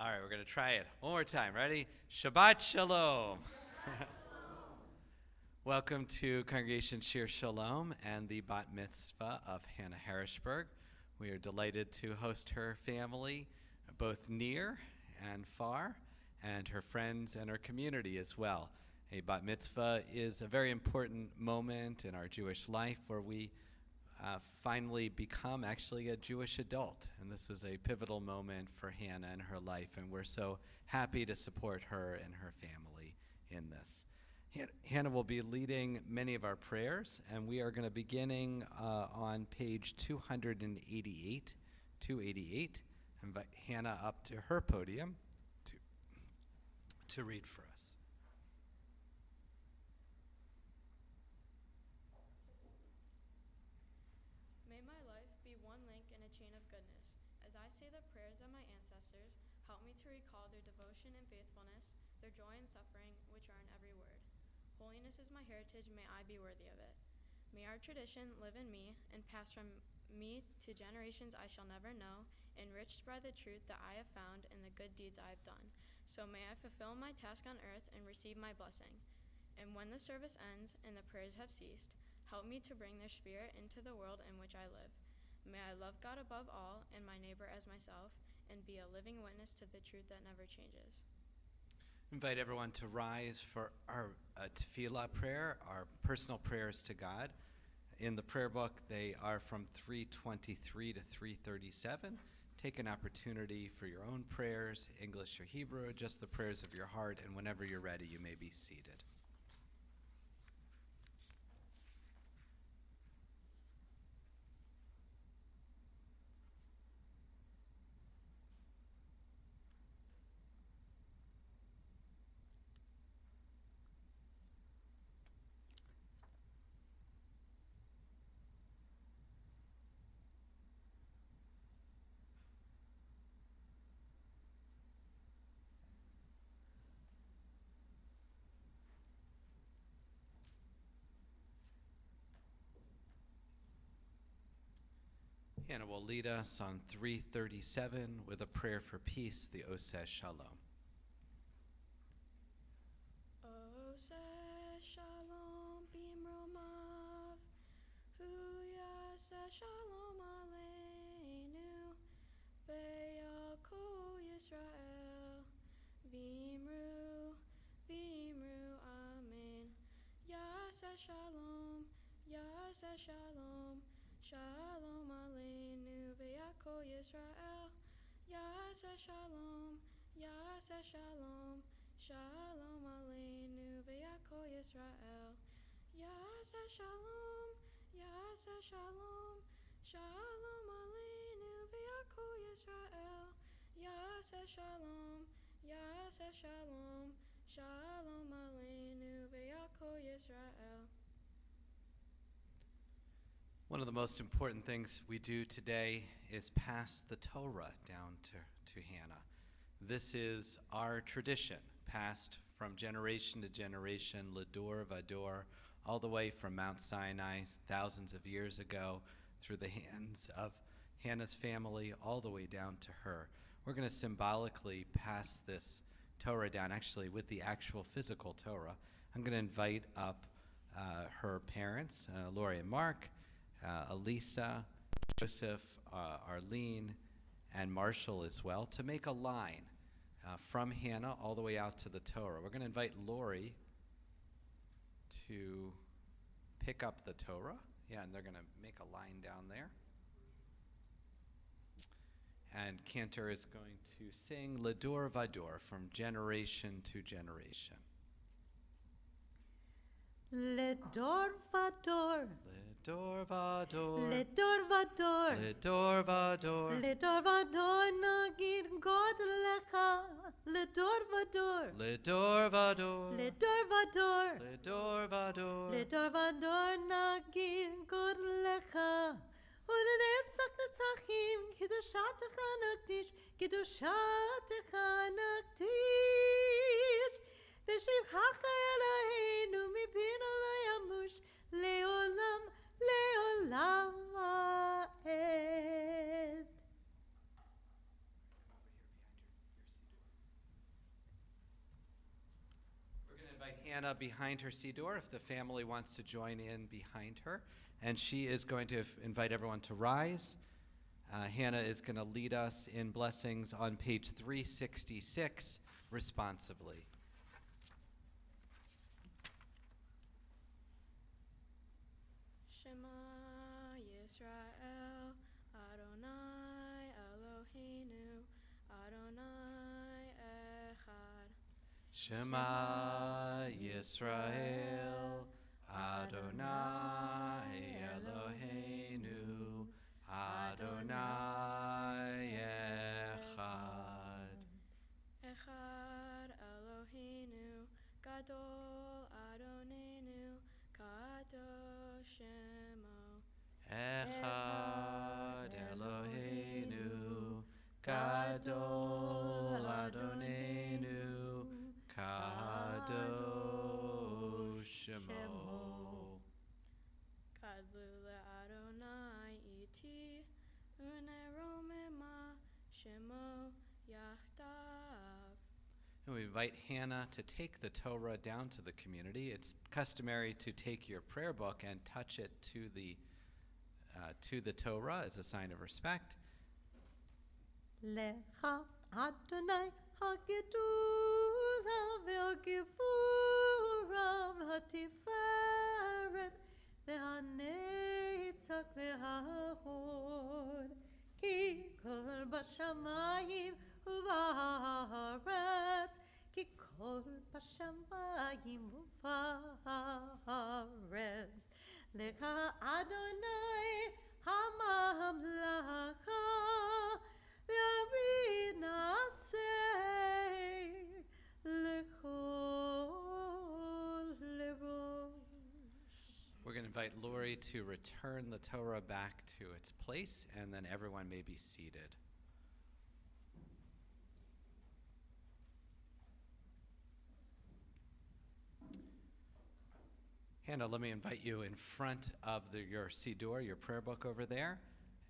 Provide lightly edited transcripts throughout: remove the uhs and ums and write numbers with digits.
All right, we're going to try it one more time. Ready? Shabbat Shalom. Welcome to Congregation Shir Shalom and the Bat Mitzvah of Hannah Harrishburg. We are delighted to host her family, both near and far, and her friends and her community as well. A Bat Mitzvah is a very important moment in our Jewish life where we finally become actually a Jewish adult. And this is a pivotal moment for Hannah and her life, and we're so happy to support her and her family in this. Hannah will be leading many of our prayers, and we are going to beginning on page 288. Invite Hannah up to her podium to read for us. May my life be one link in a chain of goodness. As I say the prayers of my ancestors, help me to recall their devotion and faithfulness, their joy and suffering, which are in every word. Holiness is my heritage, may I be worthy of it. May our tradition live in me and pass from me to generations I shall never know, enriched by the truth that I have found in the good deeds I have done. So may I fulfill my task on earth and receive my blessing. And when the service ends and the prayers have ceased, help me to bring their spirit into the world in which I live. May I love God above all and my neighbor as myself, and be a living witness to the truth that never changes. Invite everyone to rise for our tefillah prayer, our personal prayers to God. In the prayer book, they are from 323 to 337. Take an opportunity for your own prayers, English or Hebrew, just the prayers of your heart, and whenever you're ready, you may be seated. Hannah will lead us on 337 with a prayer for peace, the Oseh Shalom. Oseh Shalom bimromav, hu yaseh shalom aleinu, ve'al kol Yisrael, v'imru, amen. Yaseh shalom, shalom aleinu, ve'al kol Yisrael. Yaseh shalom, shalom aleinu, ve'al kol Yisrael. Yaseh shalom, shalom aleinu, ve'al kol Yisrael. Yaseh shalom, shalom aleinu, ve'al kol Yisrael. One of the most important things we do today is pass the Torah down to Hannah. This is our tradition, passed from generation to generation, Lador Vador, all the way from Mount Sinai thousands of years ago, through the hands of Hannah's family, all the way down to her. We're going to symbolically pass this Torah down, actually with the actual physical Torah. I'm going to invite up her parents, Lori and Mark, Elisa, Joseph, Arlene, and Marshall as well, to make a line from Hannah all the way out to the Torah. We're going to invite Lori to pick up the Torah. Yeah, and they're going to make a line down there. And Cantor is going to sing Lador Vador from generation to generation. Ledor vador, Ledor Vador, ledor vador, Ledor Vador, ledor vador nagid God lecha, ledor vador, Ledor Vador, ledor vador, Ledor Vador, ledor vador nagid God lecha. ולנצח נצחים, קדושתך נקדיש, קדושתך נקדיש. ושבחך אלוהינו מפינו לא ימוש, לעולם, לעולם ועד. Hannah behind her Siddur if the family wants to join in behind her. And she is going to invite everyone to rise. Hannah is going to lead us in blessings on page 366 responsively. Shema Yisrael, Adonai Eloheinu, Adonai Echad. Shema Yisrael, Adonai Eloheinu, Adonai Echad. Echad Eloheinu, Gadol Adonenu, Kadosh Shemo. Echad Eloheinu, Gadol Adonenu, Kadosh Shemo. Kadlu Adonai iti, uneromema Shemo Yachdav. And we invite Hannah to take the Torah down to the community. It's customary to take your prayer book and touch it to the Torah as a sign of respect. Lecha Adonai hagedula ve'hagevura v'hatiferet ve'hanetzach ve'hahod ki kol bashamayim u'va'aretz ki kol bashamayim u'va'aretz Lecha Adonai hamamlacha We're going to invite Lori to return the Torah back to its place, and then everyone may be seated. Hannah, let me invite you in front of your Siddur, your prayer book over there,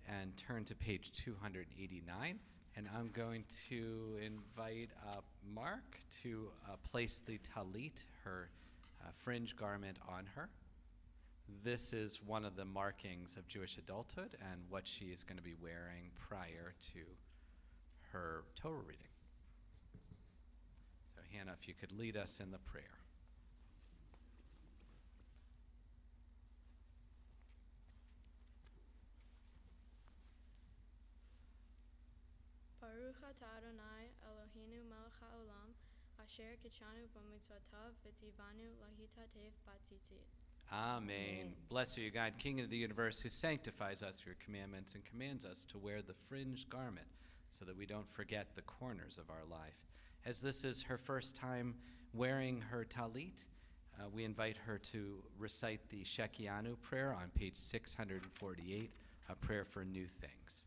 and turn to page 289. And I'm going to invite Mark to place the talit, her fringe garment, on her. This is one of the markings of Jewish adulthood and what she is going to be wearing prior to her Torah reading. So Hannah, if you could lead us in the prayer. Baruch atah Adonai Eloheinu melech haolam, asher kitshanu b'mitzvotav v'tzivanu lahitatev batzitzit. Amen. Blessed are you, God, King of the universe, who sanctifies us through your commandments and commands us to wear the fringed garment so that we don't forget the corners of our life. As this is her first time wearing her talit, we invite her to recite the Shekianu prayer on page 648, a prayer for new things.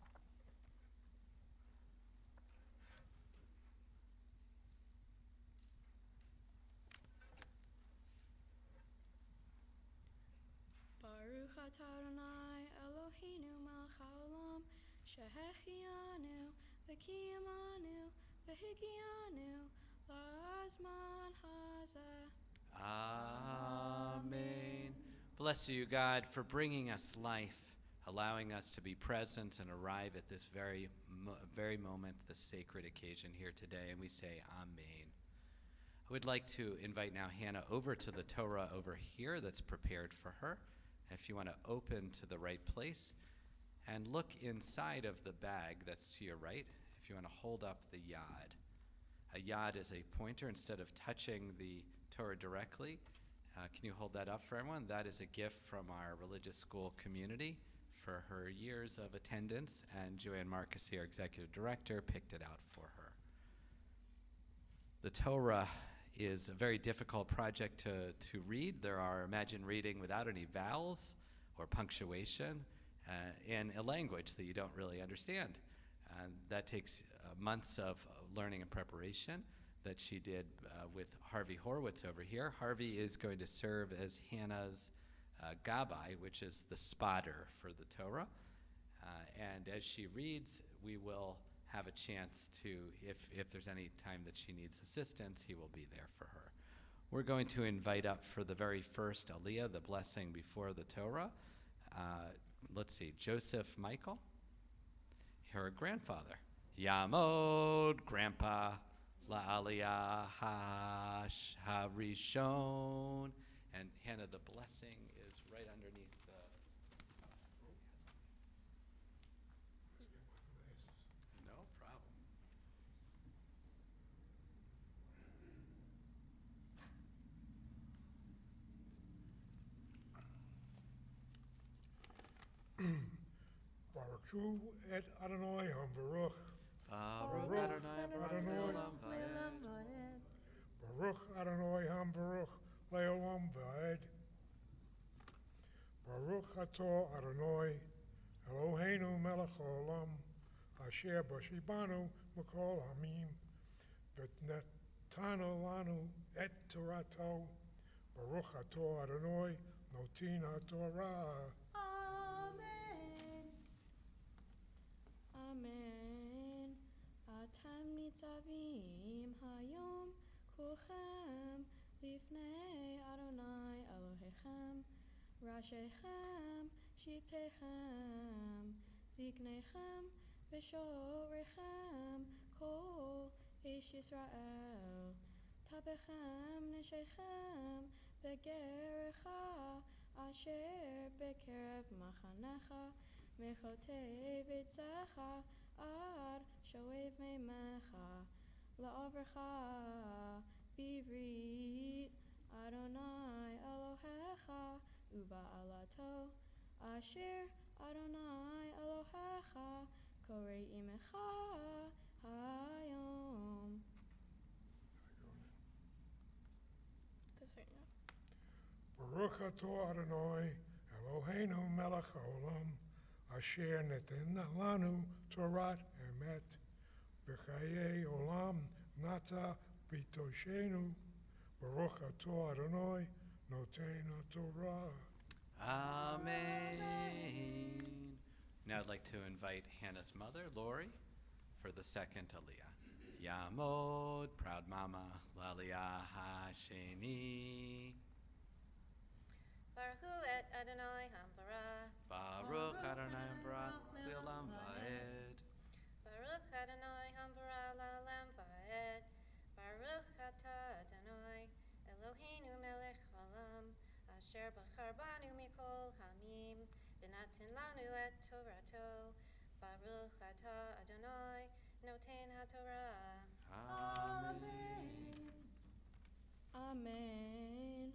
Baruch atah Adonai Eloheinu melech haolam, shehechianu v'kiyamanu v'higianu la'azman hazeh. Amen. Bless you, God, for bringing us life, allowing us to be present and arrive at this very moment, this sacred occasion here today, and we say Amen. I would like to invite now Hannah over to the Torah over here that's prepared for her. If you want to open to the right place and look inside of the bag that's to your right, if you want to hold up the yad. A yad is a pointer. Instead of touching the Torah directly, can you hold that up for everyone? That is a gift from our religious school community for her years of attendance, and Joanne Marcus, our executive director, picked it out for her. The Torah is a very difficult project to read. There are, imagine reading without any vowels or punctuation in a language that you don't really understand. And that takes months of learning and preparation that she did with Harvey Horowitz over here. Harvey is going to serve as Hannah's gabbai, which is the spotter for the Torah. And as she reads, we will have a chance to, if there's any time that she needs assistance, he will be there for her. We're going to invite up for the very first Aliyah, the blessing before the Torah. Let's see, Joseph Michael, her grandfather. Yamod, Grandpa, La'aliyah Harishon. And Hannah, the blessing is right underneath the... No problem. Baruchu et Adonai Baruch. Baruch Baruch Adonai Adonai Le'olam Le'olam va'ed. va'ed. Baruch Adonai Baruch Leolam Va'ed. Baruch Atah Adonai Eloheinu Melech Haolam Asher Bashibanu Mikol Hamim V'netanu Lanu et Torato. Baruch Atah Adonai Notin HaTorah. Amen. Amen. Atem nitzavim hayom kulchem lifnei Adonai Elohechem rashechem shiktechem ziknechem v'shorechem kol ish Yisrael tabechem neshechem begerecha asher bekerev machanecha Mechotei vitzecha ad shoev meimecha la'avrecha bivrit Adonai Elohecha uba'alato asher Adonai Elohecha korei imecha hayom. This right now. Baruch Atah Adonai Eloheinu Melech Haolam Asher Neten Lanu Torat Emet B'chayei Olam Nata B'toshenu Baruch Atah Adonai Noten HaTorah. Amen. Now I'd like to invite Hannah's mother, Lori, for the second Aliyah. Yamod, proud mama, Laliyah Hasheni. Baruch et Adonai Hamparah. Baruch Adonai Barak Leolam Va'ed. Baruch Adonai Hamparah La'olam Va'ed. Baruch Atah Adonai Eloheinu Melech Haolam Asher bachar banu mikol hamim v'naten lanu et Torato. Baruch Atah Adonai Noten HaTorah. Amen. Amen.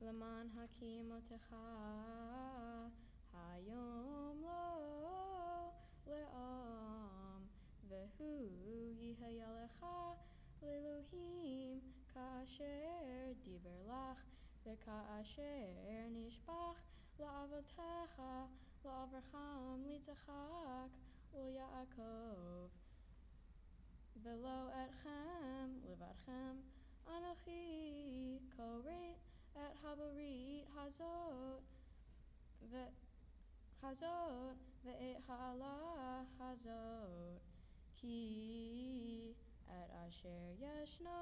Laman hakimotecha hayom lo le'am vehu yihayalecha le'elohim ka'asher diber lach ve'ka'asher nishbach la'avotecha la'avraham litzachak u'Yaakov ve'lo etchem levadchem Anochi koret et habarit hazot ve'et ha'alah hazot ki et asher yeshno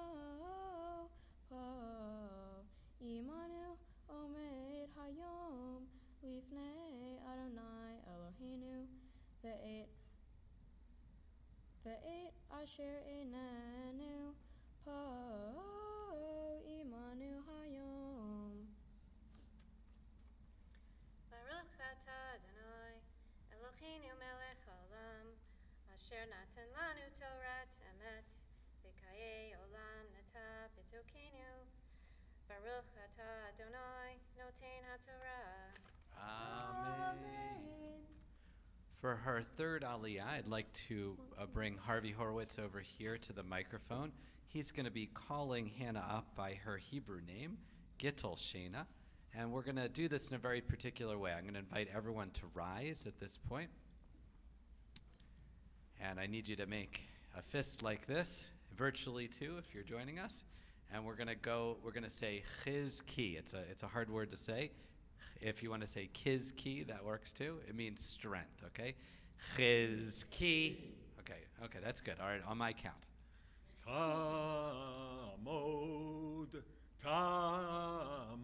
po imanu omed hayom lifnei Adonai Eloheinu ve'et asher enenu po imanu hayom. Baruch atah Adonai Eloheinu melech haolam asher natan lanu Torat emet v'kayei olam nata b'tokenu. Baruch atah Adonai noten HaTorah. Amen. For her third Aliyah, I'd like to bring Harvey Horowitz over here to the microphone. He's going to be calling Hannah up by her Hebrew name, Gittel Shena, and we're going to do this in a very particular way. I'm going to invite everyone to rise at this point, and I need you to make a fist like this, virtually too, if you're joining us, and we're going to say chizki. It's a hard word to say. If you want to say kizki, that works too. It means strength, okay? Chizki. Okay, that's good. All right, on my count. Tamod Ta'amod,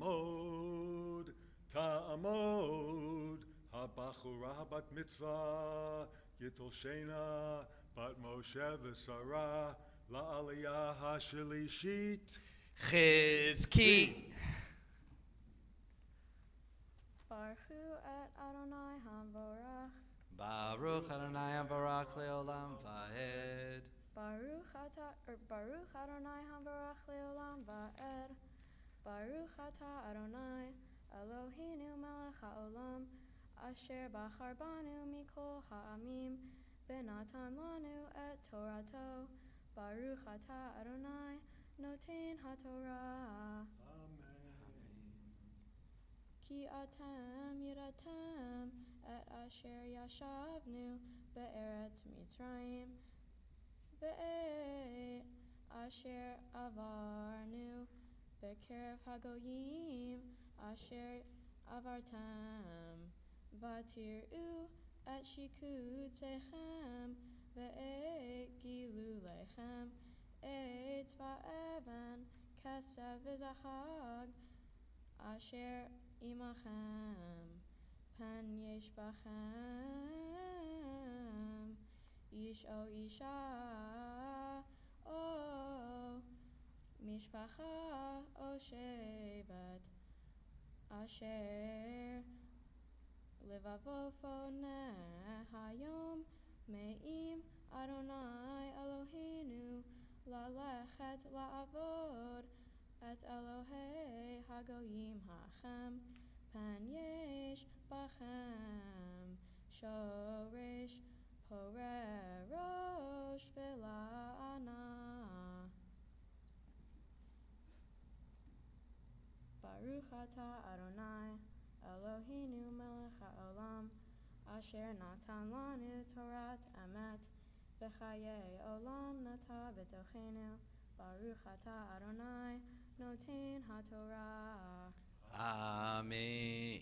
ta'amod, habachura bat mitzvah, Gitol Shena, bat Moshe v'Sarah, la'aliyah ha'shelishit. Chizki. Baruchu et Adonai Hamvorach. Baruch Adonai Barak Leolam Vahed. Baruch Adonai Hamvorach Leolam Va'ed. Baruch Ata Adonai Eloheinu Melech HaOlam Asher Bachar Banu Mikol Ha'amim V'natan Lanu et Torato. Baruch Ata Adonai Noten HaTorah. Ki atem yiratem et asher yashavnu be'eretz Mitzrayim ve'et asher avarnu be'kerev hagoyim asher avartem vatiru et shikutzechem ve'et gilu lechem et va'evan kesev v'zahag asher imachem pen yesh bachem ish o isha o mishpacha o shevet asher levavofo nehayom me'im Adonai Eloheinu lalechet la'avod et Elohei Hagoyim Hachem Pen Yesh Bachem Shoresh Poreh Rosh V'La'ana. Baruch Ata Adonai Eloheinu Melech HaOlam Asher Natan Lanu Torat Emet V'Chaye Olam Nata B'Tochenu. Baruch Ata Adonai Noten HaTorah. Amen.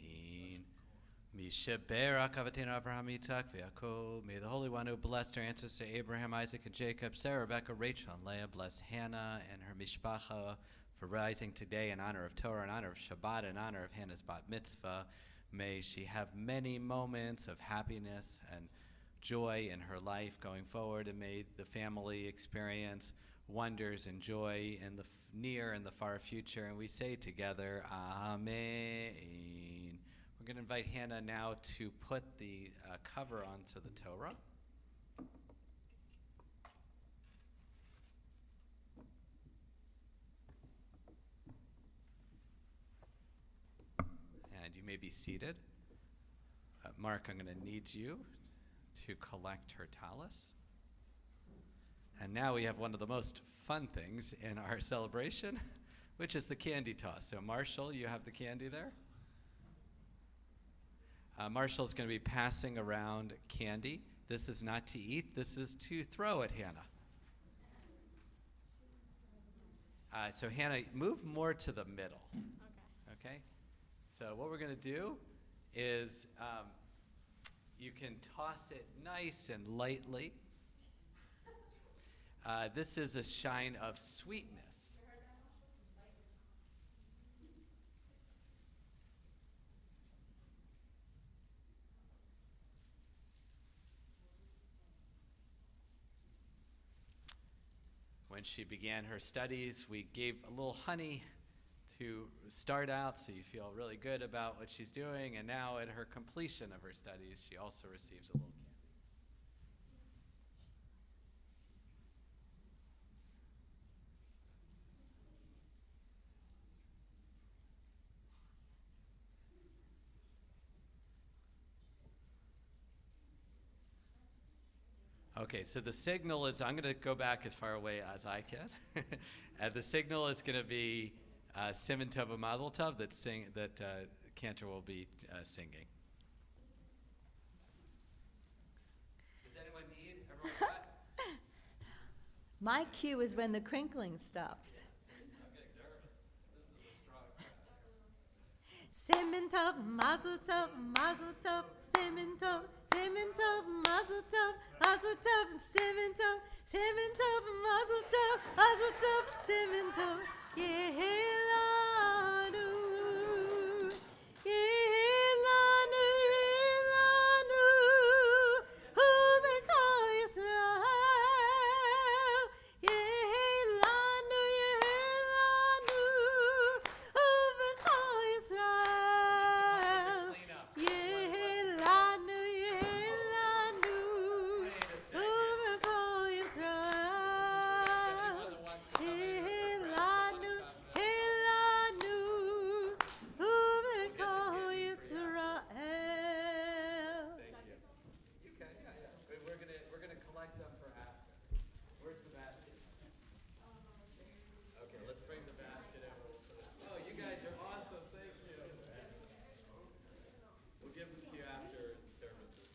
Mishaberak Avatenu Abraham Yitzhak v'Yaakov. May the Holy One who blessed our ancestors Abraham, Isaac, and Jacob, Sarah, Rebecca, Rachel, and Leah, bless Hannah and her mishpacha for rising today in honor of Torah, in honor of Shabbat, in honor of Hannah's bat mitzvah. May she have many moments of happiness and joy in her life going forward, and may the family experience wonders and joy in the near and the far future. And we say together, Amen. We're going to invite Hannah now to put the cover onto the Torah. And you may be seated. Mark, I'm going to need you to collect her tallis. And now we have one of the most fun things in our celebration, which is the candy toss. So Marshall, you have the candy there? Marshall's going to be passing around candy. This is not to eat. This is to throw at Hannah. So Hannah, move more to the middle. Okay? So what we're going to do is you can toss it nice and lightly. This is a shine of sweetness. When she began her studies, we gave a little honey to start out, so you feel really good about what she's doing. And now at her completion of her studies, she also receives a little candy. Okay, so the signal is, I'm going to go back as far away as I can. And the signal is going to be Siman Tov and Mazel Tov that Cantor will be singing. Does anyone need? Everyone got? My cue is when the crinkling stops. I'm getting nervous. This is a strong crowd. Siman Tov, Mazel Tov, Mazel Tov, Siman Tov, Siman Tov, Mazel Tov, Mazel Tov, Siman Tov, Siman Tov, Mazel Tov, Mazel Tov, Siman Tov, Yehilanu, Yehilanu, Yehilanu, Ubeka Yisrael. Yehilanu, Yehilanu, Ubeka Yisrael. Yehilanu, Yehilanu, Ubeka Yisrael. Yehilanu, Yehilanu, Ubeka Yisrael. We're gonna collect them for after. Where's the basket? Okay, let's bring the basket over. Oh, you guys are awesome. Thank you. We'll give them to you after services.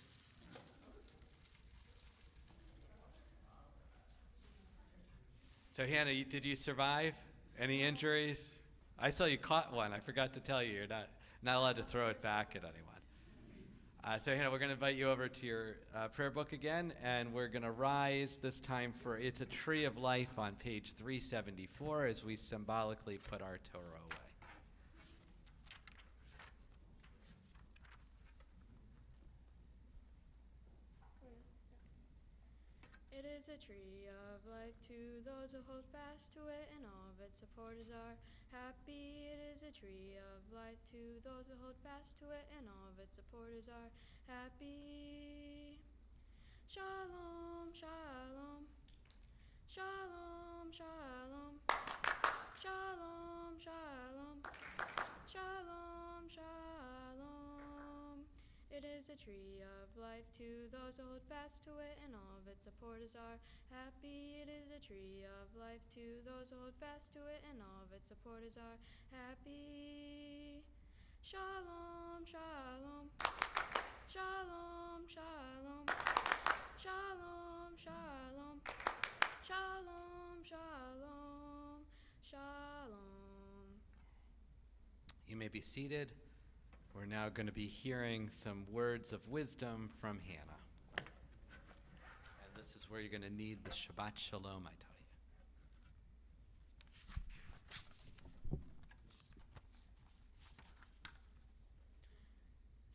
So Hannah, did you survive? Any injuries? I saw you caught one. I forgot to tell you. You're not allowed to throw it back at anyone. So Hannah, we're going to invite you over to your prayer book again, and we're going to rise this time for It's a Tree of Life on page 374 as we symbolically put our Torah away. It is a tree of life to those who hold fast to it, and all of its supporters are happy. It is a tree of life to those who hold fast to it, and all of its supporters are happy. Shalom, shalom. Shalom, shalom. Shalom, shalom. Shalom, shalom. It is a tree of life to those who hold fast to it, and all of its supporters are happy. It is a tree of life to those who hold fast to it, and all of its supporters are happy. Shalom, shalom. Shalom, shalom. Shalom, shalom. Shalom, shalom. Shalom. You may be seated. We're now going to be hearing some words of wisdom from Hannah. And this is where you're going to need the Shabbat Shalom, I tell you.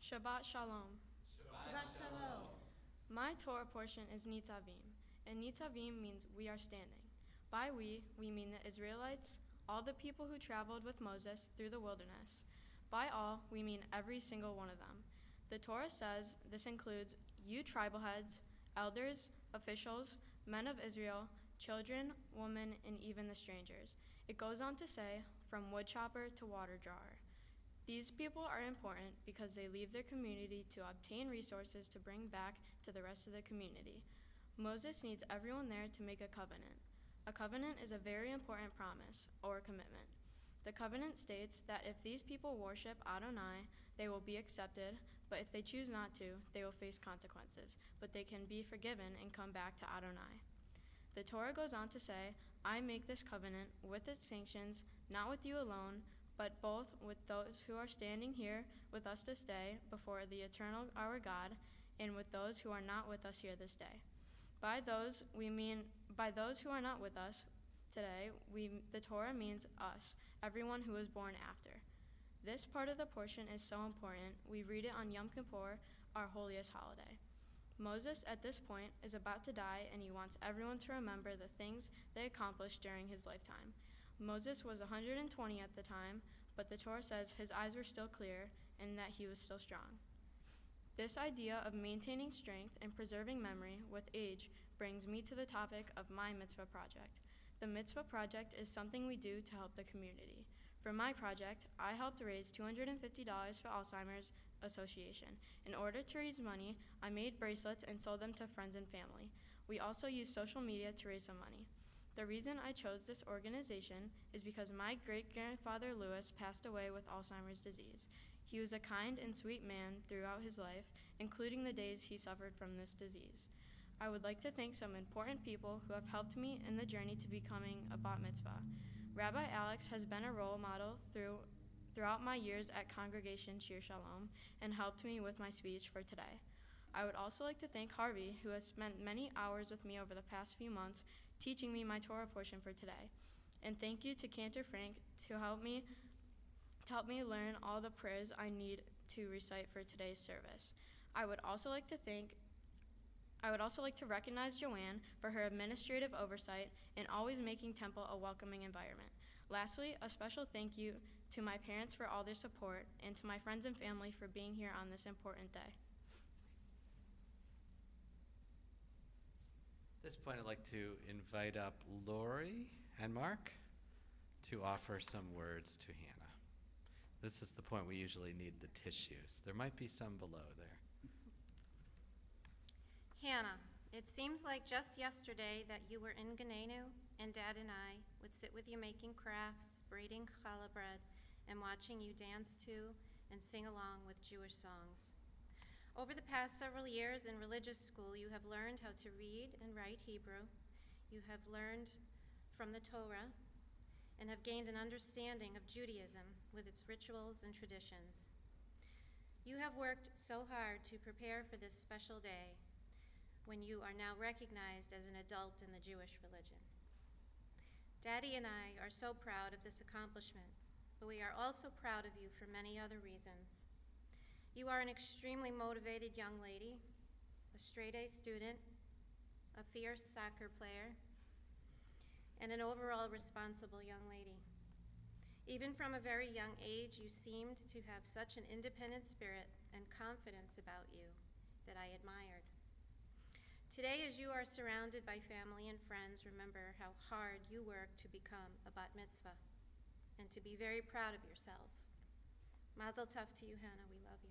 Shabbat shalom. Shabbat shalom. My Torah portion is Nitzavim, and Nitzavim means we are standing. By we mean the Israelites, all the people who traveled with Moses through the wilderness. By all, we mean every single one of them. The Torah says this includes you tribal heads, elders, officials, men of Israel, children, women, and even the strangers. It goes on to say, from woodchopper to water drawer. These people are important because they leave their community to obtain resources to bring back to the rest of the community. Moses needs everyone there to make a covenant. A covenant is a very important promise or commitment. The covenant states that if these people worship Adonai, they will be accepted, but if they choose not to, they will face consequences, but they can be forgiven and come back to Adonai. The Torah goes on to say, I make this covenant with its sanctions, not with you alone, but both with those who are standing here with us this day before the eternal our God, and with those who are not with us here this day. By those who are not with us today, the Torah means us, everyone who was born after. This part of the portion is so important, we read it on Yom Kippur, our holiest holiday. Moses, at this point, is about to die, and he wants everyone to remember the things they accomplished during his lifetime. Moses was 120 at the time, but the Torah says his eyes were still clear and that he was still strong. This idea of maintaining strength and preserving memory with age brings me to the topic of my Mitzvah project. The Mitzvah project is something we do to help the community. For my project, I helped raise $250 for Alzheimer's Association. In order to raise money, I made bracelets and sold them to friends and family. We also used social media to raise some money. The reason I chose this organization is because my great-grandfather Louis passed away with Alzheimer's disease. He was a kind and sweet man throughout his life, including the days he suffered from this disease. I would like to thank some important people who have helped me in the journey to becoming a bat mitzvah. Rabbi Alex has been a role model throughout my years at Congregation Shir Shalom and helped me with my speech for today. I would also like to thank Harvey, who has spent many hours with me over the past few months teaching me my Torah portion for today. And thank you to Cantor Frank to help me learn all the prayers I need to recite for today's service. I would also like to recognize Joanne for her administrative oversight in always making Temple a welcoming environment. Lastly, a special thank you to my parents for all their support and to my friends and family for being here on this important day. At this point, I'd like to invite up Lori and Mark to offer some words to Hannah. This is the point we usually need the tissues. There might be some below there. Hannah, it seems like just yesterday that you were in Ganenu, and Dad and I would sit with you making crafts, braiding challah bread, and watching you dance to and sing along with Jewish songs. Over the past several years in religious school, you have learned how to read and write Hebrew. You have learned from the Torah and have gained an understanding of Judaism with its rituals and traditions. You have worked so hard to prepare for this special day when you are now recognized as an adult in the Jewish religion. Daddy and I are so proud of this accomplishment, but we are also proud of you for many other reasons. You are an extremely motivated young lady, a straight-A student, a fierce soccer player, and an overall responsible young lady. Even from a very young age, you seemed to have such an independent spirit and confidence about you that I admired. Today, as you are surrounded by family and friends, remember how hard you worked to become a bat mitzvah and to be very proud of yourself. Mazel tov to you, Hannah. We love you.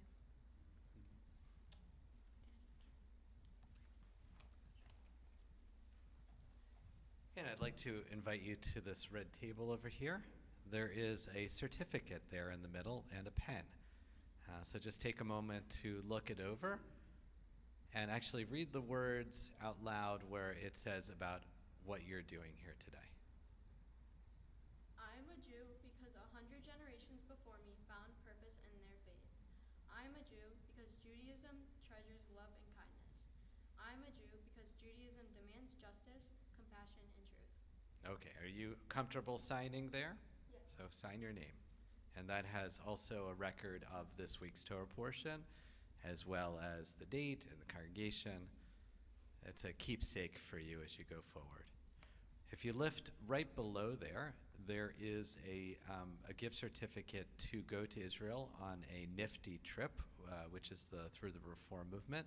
And I'd like to invite you to this red table over here. There is a certificate there in the middle and a pen. So just take a moment to look it over and actually read the words out loud where it says about what you're doing here today. I am a Jew because 100 generations before me found purpose in their faith. I am a Jew because Judaism treasures love and kindness. I am a Jew because Judaism demands justice, compassion, and truth. Okay, are you comfortable signing there? Yes. So sign your name. And that has also a record of this week's Torah portion, as well as the date and the congregation. It's a keepsake for you as you go forward. If you lift right below there, there is a gift certificate to go to Israel on a nifty trip, which is through the Reform movement.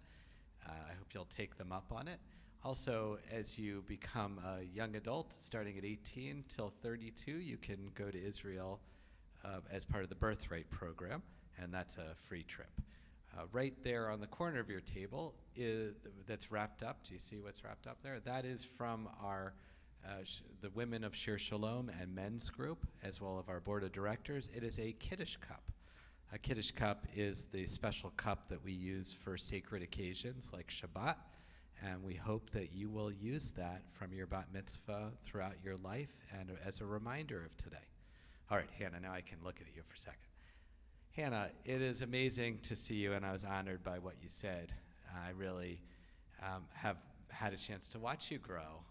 I hope you'll take them up on it. Also, as you become a young adult, starting at 18 till 32, you can go to Israel as part of the Birthright program, and that's a free trip. Right there on the corner of your table, that's wrapped up. Do you see what's wrapped up there? That is from our the Women of Shir Shalom and Men's Group, as well as our board of directors. It is a Kiddush cup. A Kiddush cup is the special cup that we use for sacred occasions like Shabbat, and we hope that you will use that from your bat mitzvah throughout your life and as a reminder of today. All right, Hannah, now I can look at you for a second. Hannah, it is amazing to see you, and I was honored by what you said. I really have had a chance to watch you grow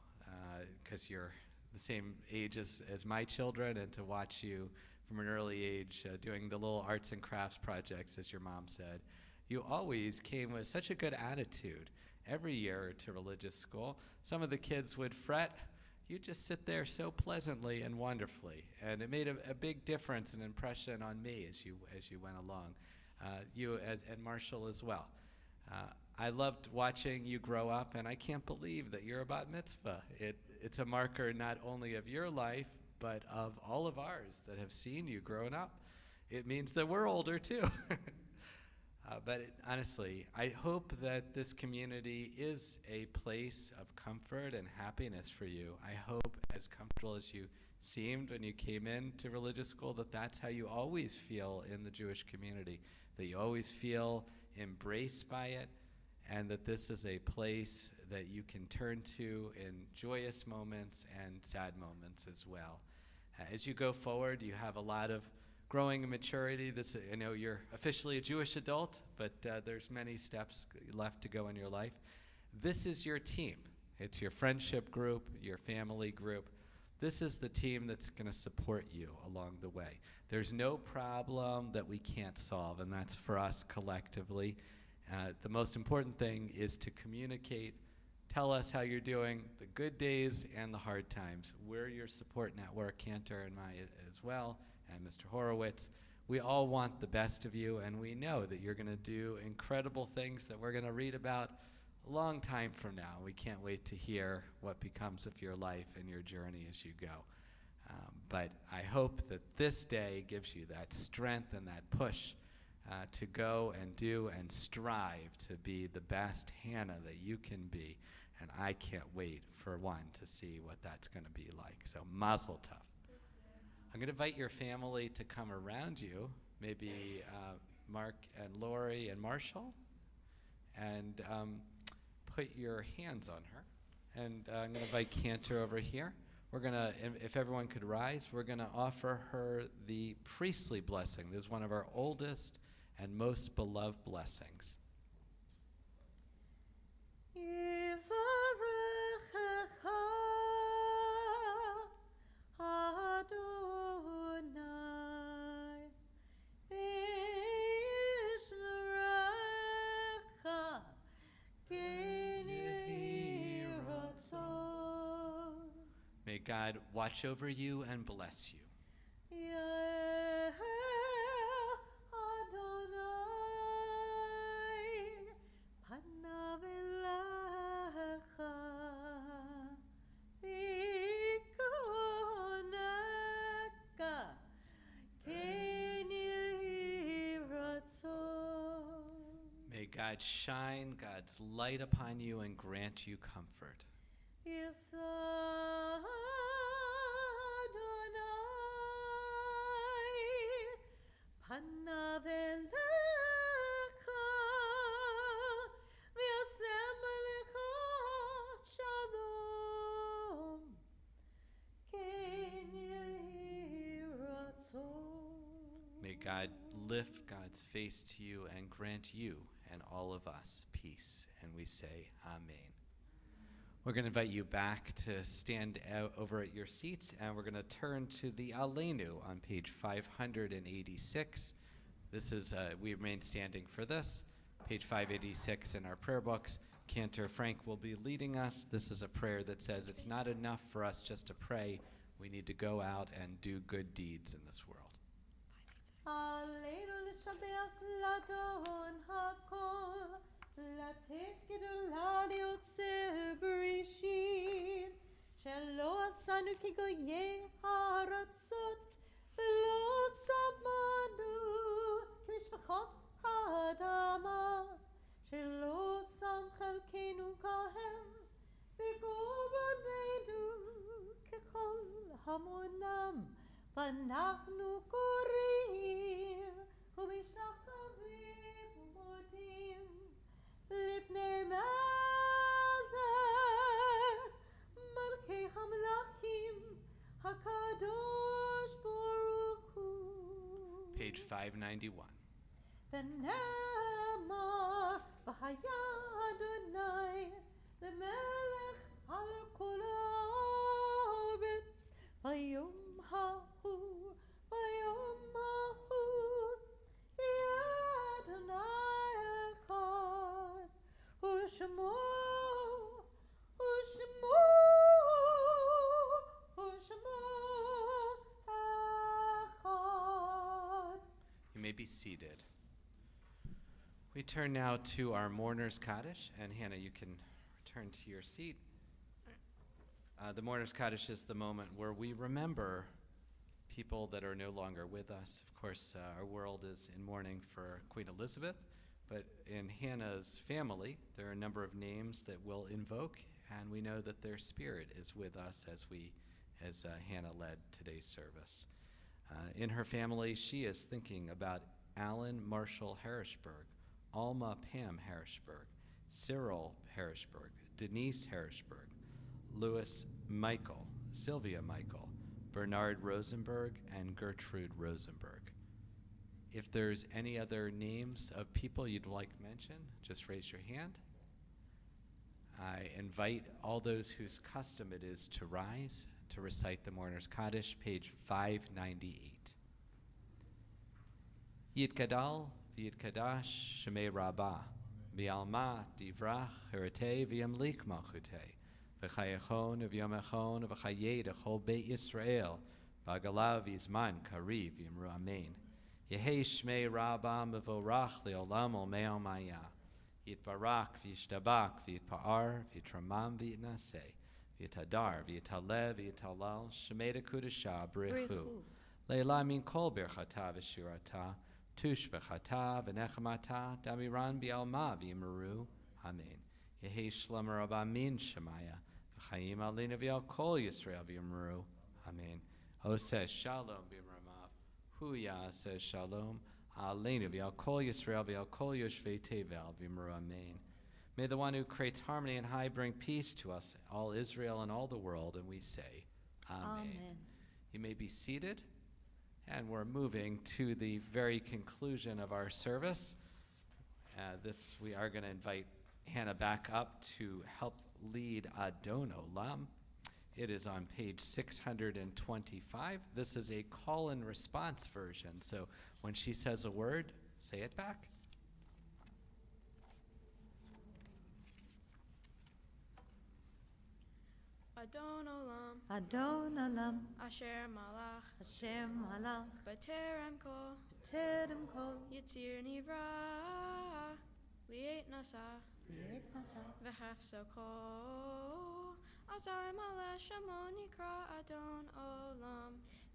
because you're the same age as my children, and to watch you from an early age doing the little arts and crafts projects, as your mom said. You always came with such a good attitude every year to religious school. Some of the kids would fret. You just sit there so pleasantly and wonderfully, and it made a big difference and impression on me as you went along. You and Marshall as well. I loved watching you grow up, and I can't believe that you're a bat mitzvah. It's a marker not only of your life, but of all of ours that have seen you growing up. It means that we're older too. Honestly, I hope that this community is a place of comfort and happiness for you. I hope, as comfortable as you seemed when you came into religious school, that that's how you always feel in the Jewish community, that you always feel embraced by it, and that this is a place that you can turn to in joyous moments and sad moments as well. As you go forward, you have a lot of growing in maturity. I know you're officially a Jewish adult, but there's many steps left to go in your life. This is your team. It's your friendship group, your family group. This is the team that's going to support you along the way. There's no problem that we can't solve, and that's for us collectively. The most important thing is to communicate. Tell us how you're doing, the good days and the hard times. We're your support network, Cantor and I as well, and Mr. Horowitz. We all want the best of you, and we know that you're going to do incredible things that we're going to read about a long time from now. We can't wait to hear what becomes of your life and your journey as you go. But I hope that this day gives you that strength and that push to go and do and strive to be the best Hannah that you can be. And I can't wait, for one, to see what that's going to be like. So mazel tov. I'm going to invite your family to come around you, maybe Mark and Lori and Marshall, and put your hands on her. And I'm going to invite Cantor over here. We're going to, if everyone could rise, we're going to offer her the priestly blessing. This is one of our oldest and most beloved blessings. May God watch over you and bless you. May God shine God's light upon you and grant you comfort. May God lift God's face to you and grant you and all of us peace. And we say, Amen. We're going to invite you back to stand over at your seats, and we're going to turn to the Aleinu on page 586. This is, we remain standing for this, page 586 in our prayer books. Cantor Frank will be leading us. This is a prayer that says it's not enough for us just to pray. We need to go out and do good deeds in this world. לתת גדולה ליוצר בראשית, שלא עשנו כגויי הארצות, ולא שמנו כמשפחות האדמה, שלא שם חלקנו כהם, וגורלנו ככל המונם, ואנחנו קוראים ומשתחווים ומודים. לפני מלך מלכי המלכים הקדוש ברוך הוא. Page 591. ונאמר והיה אדוני למלך על כל הארץ ביום ההוא ביום ההוא יהיה אדוני אחד ושמו אחד. You may be seated. We turn now to our mourner's Kaddish, and Hannah, you can return to your seat. The mourner's Kaddish is the moment where we remember people that are no longer with us. Of course, our world is in mourning for Queen Elizabeth, but in Hannah's family, there are a number of names that we'll invoke, and we know that their spirit is with us as Hannah led today's service. In her family, she is thinking about Alan Marshall Harrishburg, Alma Pam Harrishburg, Cyril Harrishburg, Denise Harrishburg, Louis Michael, Sylvia Michael, Bernard Rosenberg, and Gertrude Rosenberg. If there's any other names of people you'd like mentioned, just raise your hand. I invite all those whose custom it is to rise to recite the Mourner's Kaddish, page 598. Yitgadal v'yitkadash shemei rabbah, v'yalma divrach herete v'yamlik malchutei, v'chayechon v'yomechon v'chayed echol beit Yisrael, v'agalav v'izman kariv v'yamru amen. Yehei shmei rabbah mevorach le'olam ol me'al maya, yitbarak v'yishtabak v'yitpa'ar v'yitramam v'yitnaseh, v'yitadar v'yitalev v'yitalal shemei dekudasha b'rechu, le'ela min kol birchata v'shirata, Tush b'chata v'nechamata damiran bi'alma v'yimaru. Amen. Yehi shlomer amin shemaya v'chayim alina v'yal kol Yisrael v'yimaru. Amen. Oseh shalom b'imramav. Huya says shalom alina v'yal kol Yisrael v'yal kol yoshvei tevel v'yimaru. Amen. May the one who creates harmony and high bring peace to us, all Israel and all the world, and we say, Amen. You may be seated. And we're moving to the very conclusion of our service. We are going to invite Hannah back up to help lead Adon Olam. It is on page 625. This is a call and response version. So when she says a word, say it back. Adon Olam, Adon Olam, Asher Malach, Asher Malach, B'terem Kol, B'terem Kol, Yitzir Nivra, Li'et Nasa, Li'et Nasa, V'hafso Kol, Azar Malach Shamo Nikra Adon Olam,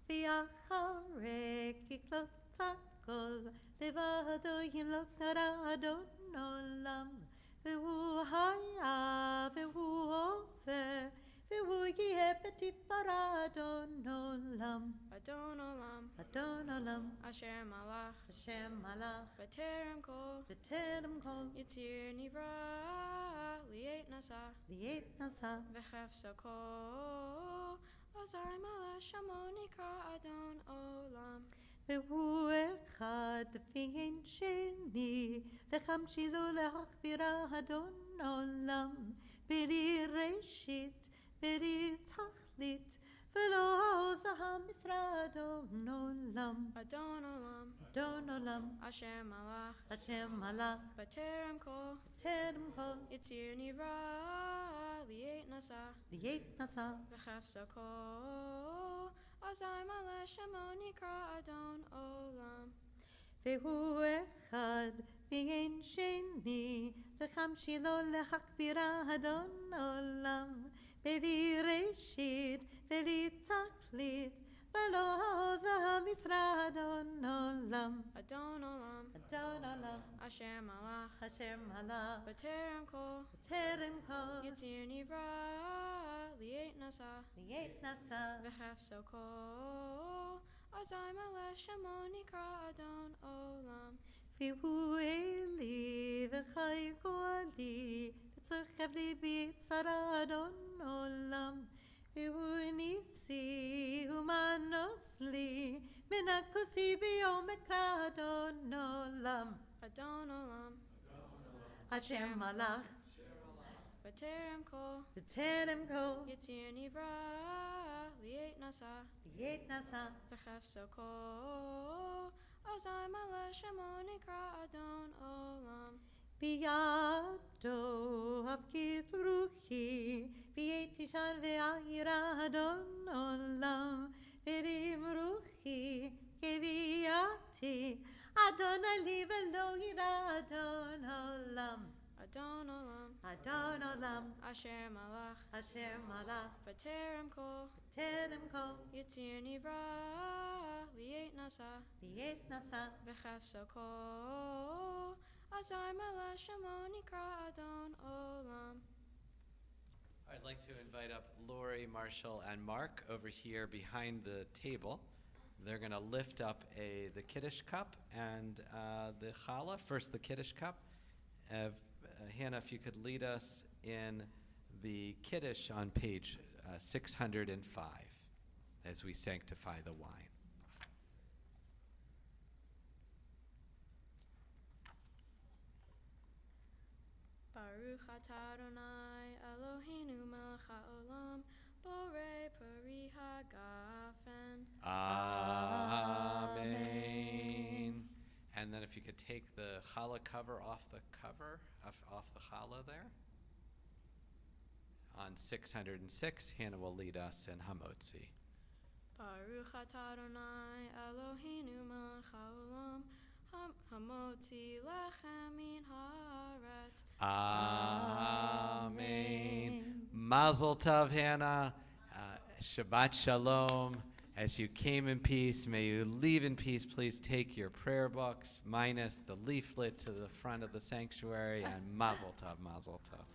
V'yacharek Yiklot Takol, Levado Yimlok Nara Adon Olam, V'hu Haya, V'hu Ofer, V'hu Yeh B'tifara Adon Olam, Adon Olam, Adon Olam, Asher Malach, Asher Malach, B'terem Kol, B'terem Kol, Yitzir Nivra, Li'et Nasa, Li'et Nasa, V'hafso Kol, Azar Malach Shamo Nikra Adon Olam, והוא אחד ואין שני, לחמשי לו להכבירה אדון עולם, בלי ראשית, בלי תכלית, ולא העוז והמשרה אדון עולם. Adon Olam, אדון עולם, Asher Malach, אשר מלך, B'terem Kol, בטרם כל, Yitzir Nivra, Li'et Nasa, ליאת נשא, V'chafso Kol, Azar Malach Shamo Nikra Adon Olam, והוא אחד ואין שני, לחמשי לו להכבירה אדון עולם, בלי ראשית, בלי תכלית, ולא העוז והמשרה אדון עולם. Adon Olam, אדון עולם, Asher Malach, אשר מלך, B'terem Kol, בטרם כל, Yitzir Nivra, Li'et Nasa, ליאת נשא, V'chafso Kol, Azar Malach Shamo Nikra Adon Olam, והוא אלי וחי גואלי, וצרכב ליבי צרה אדון עולם. והוא ניסי ומנוס לי, מנקוסי ביומק רע אדון עולם. Adon Olam, אשר מלך, B'terem Kol, בטרם כל, Yitzir Nivra, Li'et Nasa, ליאת נשא, V'chafso Kol, Azar Malach Shamo Nikra Adon Olam, בידו הפקית רוחי, בייתי שר ואירה אדון עולם. ורים רוחי כביאתי, אדון עלי ולא ירא אדון עולם. Adon Olam, אדון עולם, Asher Malach, אשר מלך, B'terem Kol, בטרם כל, Yitzir Nivra, Li'et Nasa, ליאת נשא, V'chafso Kol, Azar Malach Shamo Nikra Adon Olam. I'd like to invite up Lori, Marshall, and Mark over here behind the table. They're going to lift up the Kiddush cup and the challah. First, the Kiddush cup. Hannah, if you could lead us in the Kiddush on page 605 as we sanctify the wine. Baruch atah Adonai Eloheinu melech haolam Bore Puri Hagafen. Amen. And then if you could take the challah cover, off the challah there. On 606, Hannah will lead us in Hamotzi. Baruch atah Adonai Eloheinu melech haolam, hamotzi lechem min haaretz. Amen. Mazel tov, Hannah. Shabbat shalom. As you came in peace, may you leave in peace. Please take your prayer books, minus the leaflet, to the front of the sanctuary, and mazel tov, mazel tov.